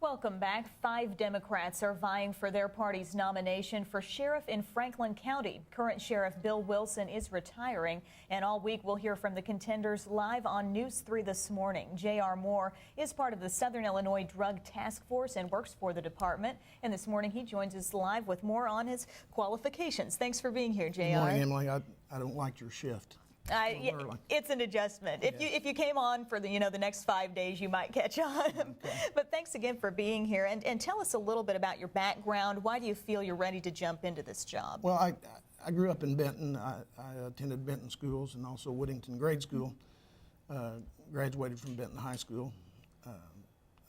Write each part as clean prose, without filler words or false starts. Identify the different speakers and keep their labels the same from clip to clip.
Speaker 1: Welcome back. 5 Democrats are vying for their party's nomination for sheriff in Franklin County. Current Sheriff Bill Wilson is retiring, and all week we'll hear from the contenders live on News 3 this morning. J.R. Moore is part of the Southern Illinois Drug Task Force and works for the department. And this morning he joins us live with more on his qualifications. Thanks for being here, J.R.
Speaker 2: Good morning, Emily. I don't like your shift.
Speaker 1: It's an adjustment. If you came on for the next 5 days, you might catch on. Okay. But thanks again for being here, and tell us a little bit about your background. Why do you feel you're ready to jump into this job?
Speaker 2: Well, I grew up in Benton. I attended Benton schools and also Whittington grade school. Graduated from Benton High School.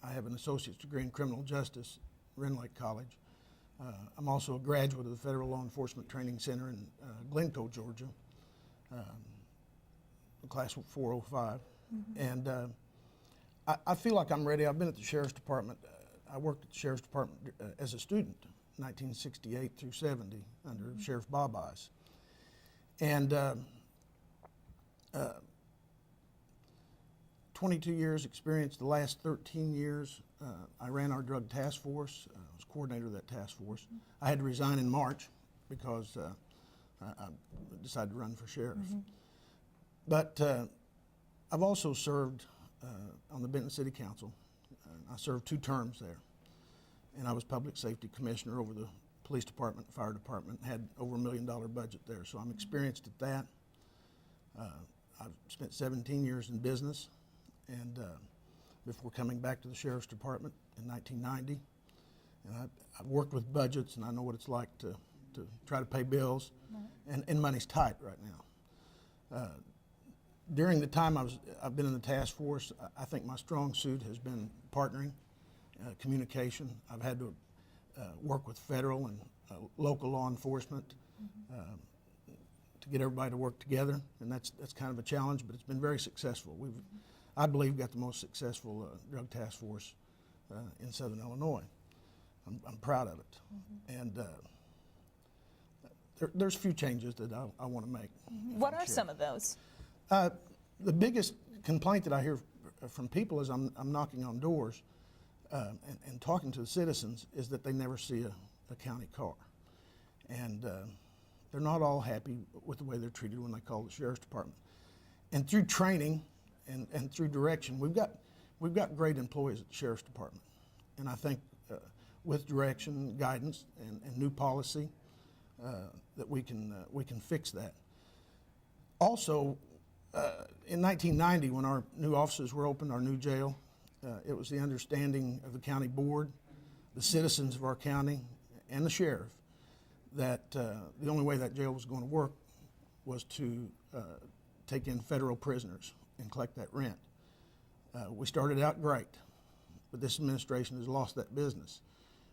Speaker 2: I have an associate's degree in criminal justice, Rend Lake College. I'm also a graduate of the Federal Law Enforcement Training Center in Glencoe, Georgia. Class 405, and I feel like I'm ready. I've been at the Sheriff's Department. I worked at the Sheriff's Department as a student, 1968 through 70, under Sheriff Bob Ice. And 22 years experience. The last 13 years, I ran our drug task force. I was coordinator of that task force. I had to resign in March because I decided to run for sheriff. But I've also served on the Benton City Council. I served 2 terms there. And I was public safety commissioner over the police department, fire department, had over $1 million budget there. So I'm experienced at that. I've spent 17 years in business, and before coming back to the Sheriff's Department in 1990. And I've worked with budgets, and I know what it's like to try to pay bills, and money's tight right now. During the time I've been in the task force, I think my strong suit has been partnering, communication. I've had to work with federal and local law enforcement to get everybody to work together, and that's kind of a challenge, but it's been very successful. I believe, got the most successful drug task force in Southern Illinois. I'm proud of it, and there's a few changes that I want to make.
Speaker 1: What are some of those?
Speaker 2: The biggest complaint that I hear from people as I'm knocking on doors and talking to the citizens is that they never see a county car. And they're not all happy with the way they're treated when they call the Sheriff's Department. And through training and through direction, we've got great employees at the Sheriff's Department. And I think with direction, guidance, and new policy, that we can fix that. Also, in 1990, when our new offices were opened, our new jail, it was the understanding of the county board, the citizens of our county, and the sheriff that the only way that jail was going to work was to take in federal prisoners and collect that rent. We started out great, but this administration has lost that business.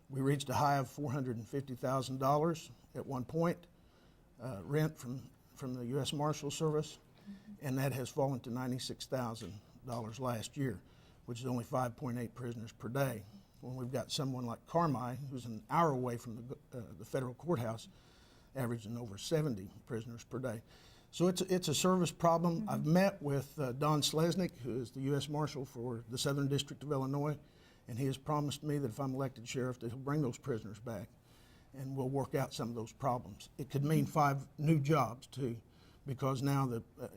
Speaker 2: We reached a high of $450,000 at one point, rent from the U.S. Marshal Service, and that has fallen to $96,000 last year, which is only 5.8 prisoners per day. When we've got someone like Carmi, who's an hour away from the federal courthouse, averaging over 70 prisoners per day. So it's a service problem. I've met with Don Slesnick, who is the U.S. Marshal for the Southern District of Illinois, and he has promised me that if I'm elected sheriff, that he'll bring those prisoners back, and we'll work out some of those problems. It could mean 5 new jobs too, because now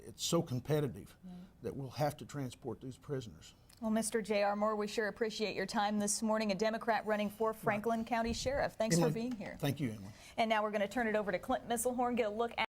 Speaker 2: it's so competitive that we'll have to transport these prisoners.
Speaker 1: Well, Mr. J.R. Moore, we sure appreciate your time this morning. A Democrat running for Franklin County Sheriff. Thanks for being here.
Speaker 2: Thank you, Emily.
Speaker 1: And now we're going to turn it over to Clint Misselhorn, get a look at